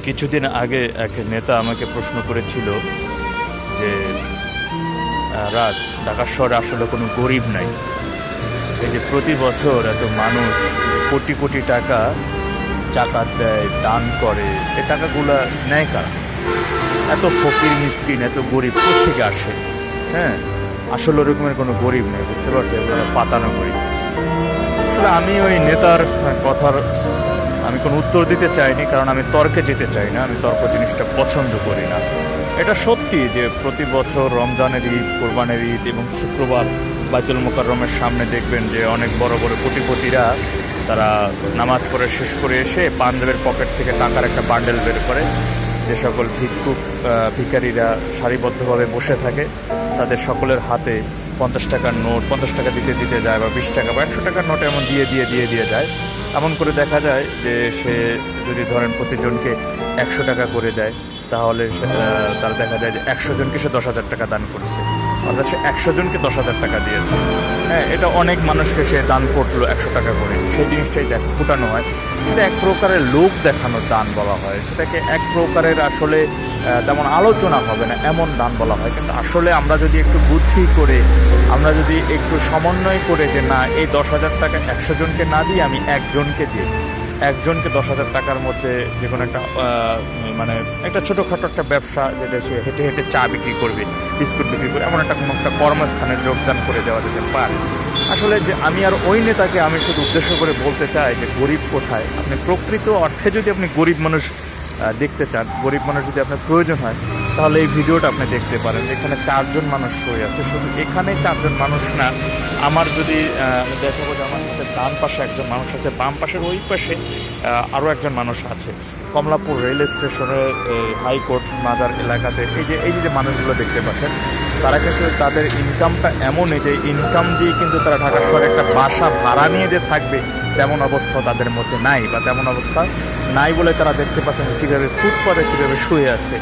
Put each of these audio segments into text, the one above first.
কিছুদিন আগে এক নেতা আমাকে প্রশ্ন করেছিল যে রাজ, ঢাকা শহরে আসলে কোনো গরিব নাই। এই যে প্রতি বছর এত মানুষ কোটি কোটি টাকা জাকাত দেয়, দান করে, এই টাকাগুলা নেয় কারা? এত ফকির মিসকিন, এত গরিব কোথেকে আসে? হ্যাঁ, আসলে ওরকমের কোনো গরিব নেই, বুঝতে পারছি, এগুলো পাতানো গরিব। আসলে আমি ওই নেতার কথার আমি কোনো উত্তর দিতে চাইনি, কারণ আমি তর্কে যেতে চাই না, আমি তর্ক জিনিসটা পছন্দ করি না। এটা সত্যি যে প্রতি বছর রমজানের ঈদ, কোরবানের ঈদ এবং শুক্রবার বাইতুল মোকাররমের সামনে দেখবেন যে অনেক বড় বড় কোটিপতিরা তারা নামাজ পড়ে শেষ করে এসে পাঞ্জাবের পকেট থেকে টাকার একটা বান্ডেল বের করে, যে সকল ভিখারিরা সারিবদ্ধভাবে বসে থাকে তাদের সকলের হাতে 50 টাকার নোট, 50 টাকা দিতে দিতে যায়, বা 20 টাকা বা 100 টাকার নোট এমন দিয়ে যায়। এমন করে দেখা যায় যে সে যদি ধরেন প্রতিজনকে 100 টাকা করে দেয়, তাহলে তার দেখা যায় যে 100 জনকে সে 10,000 টাকা দান করছে, অর্থাৎ সে 100 জনকে 10,000 টাকা দিয়েছে। হ্যাঁ, এটা অনেক মানুষকে সে দান করলো 100 টাকা করে, সেই জিনিসটাই ফুটানো হয়। কিন্তু এক প্রকারের লোক দেখানোর দান বলা হয়, সেটাকে এক প্রকারের আসলে তেমন আলোচনা হবে না এমন দান বলা হয়। কিন্তু আসলে আমরা যদি একটু বুদ্ধি করে, আমরা যদি একটু সমন্বয় করে যে না, এই 10,000 টাকা 100 জনকে না দিয়ে আমি একজনকে দিই, একজনকে 10,000 টাকার মধ্যে যে কোনো একটা মানে একটা ছোটোখাটো একটা ব্যবসা, যেটা সে হেঁটে হেঁটে চা বিক্রি করবে, বিস্কুট বিক্রি করে, এমন একটা কোনো একটা কর্মস্থানে যোগদান করে দেওয়া যেতে পারে। আসলে যে আমি আর ওই নেতাকে আমি শুধু উদ্দেশ্য করে বলতে চাই যে গরিব কোথায়। আপনি প্রকৃত অর্থে যদি আপনি গরিব মানুষ দেখতে চান, গরিব মানুষ যদি আপনার প্রয়োজন হয়, তাহলে এই ভিডিওটা আপনি দেখতে পারেন। এখানে 4 জন মানুষ শুয়ে আছে, শুধু এখানে 4 জন মানুষ না, আমার যদি আমি দেখাবো যে আমার কাছে ডান পাশে একজন মানুষ আছে, বাম পাশের ওই পাশে আরও একজন মানুষ আছে। কমলাপুর রেল স্টেশনের হাইকোর্ট মাজার এলাকাতে এই যে মানুষগুলো দেখতে পাচ্ছেন, তারা কিন্তু তাদের ইনকামটা এমনই যে ইনকাম দিয়ে কিন্তু তারা ঢাকা শহরে একটা বাসা ভাড়া নিয়ে যে থাকবে তেমন অবস্থা তাদের মধ্যে নাই, বা তেমন অবস্থা নাই বলে তারা দেখতে পাচ্ছেন যে কীভাবে ফুটপাতে কীভাবে শুয়ে আছে।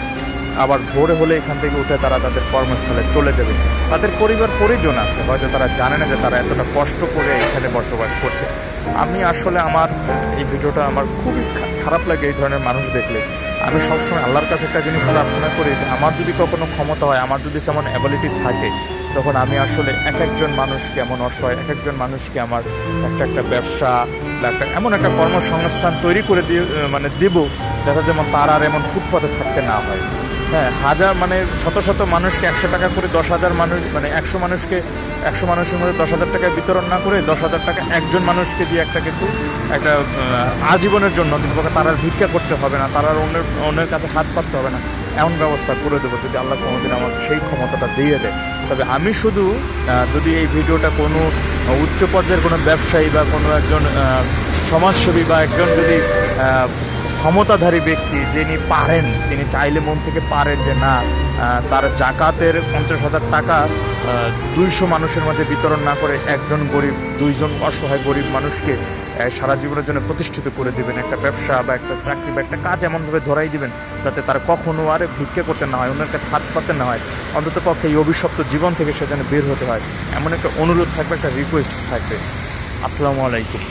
আবার ভোরে হলে এখান থেকে উঠে তারা তাদের কর্মস্থলে চলে যাবে। তাদের পরিবার পরিজন আছে, হয়তো তারা জানে না যে তারা এতটা কষ্ট করে এখানে বসবাস করছে। আমি আসলে আমার এই ভিডিওটা আমার খুবই খারাপ লাগে এই ধরনের মানুষ দেখলে। আমি সবসময় আল্লাহর কাছে একটা জিনিস প্রার্থনা করি যে আমার যদি কখনো ক্ষমতা হয়, আমার যদি তেমন অ্যাবিলিটি থাকে, তখন আমি আসলে এক একজন মানুষকে, এমন অসহায় এক একজন মানুষকে আমার একটা ব্যবসা বা এমন একটা কর্মসংস্থান তৈরি করে দেব, যাতে যেমন তারা আর এমন ফুটপাতে থাকতে না হয়। হ্যাঁ, শত শত মানুষকে 100 টাকা করে 10,000 মানুষ, 100 মানুষকে 100 মানুষের মধ্যে 10,000 টাকা বিতরণ না করে 10,000 টাকা একজন মানুষকে দিয়ে কিন্তু একটা আজীবনের জন্য কিন্তু তার আর ভিক্ষা করতে হবে না, তার আর অন্যের কাছে হাত পাততে হবে না, এমন ব্যবস্থা করে দেবো যদি আল্লাহ কোনোদিন আমাকে সেই ক্ষমতাটা দিয়ে দেয়। তবে আমি শুধু যদি এই ভিডিওটা কোনো উচ্চ পর্যায়ের কোনো ব্যবসায়ী বা কোনো একজন সমাজসেবী বা একজন যদি ক্ষমতাধারী ব্যক্তি যিনি পারেন, তিনি চাইলে মন থেকে পারেন যে না, তার জাকাতের 50,000 টাকা 200 মানুষের মাঝে বিতরণ না করে একজন গরিব, 2 জন অসহায় গরিব মানুষকে সারা জীবনের জন্য প্রতিষ্ঠিত করে দিবেন, একটা ব্যবসা বা একটা চাকরি বা একটা কাজ এমনভাবে ধরাই দিবেন যাতে তার কখনো আর ভিক্ষা করতে না হয়, অন্যের কাছে হাত পাততে না হয়, অন্তত পক্ষে এই অভিশপ্ত জীবন থেকে সে যেন বের হতে হয়, এমন একটা অনুরোধ থাকবে, একটা রিকোয়েস্ট থাকবে। আসসালামু আলাইকুম।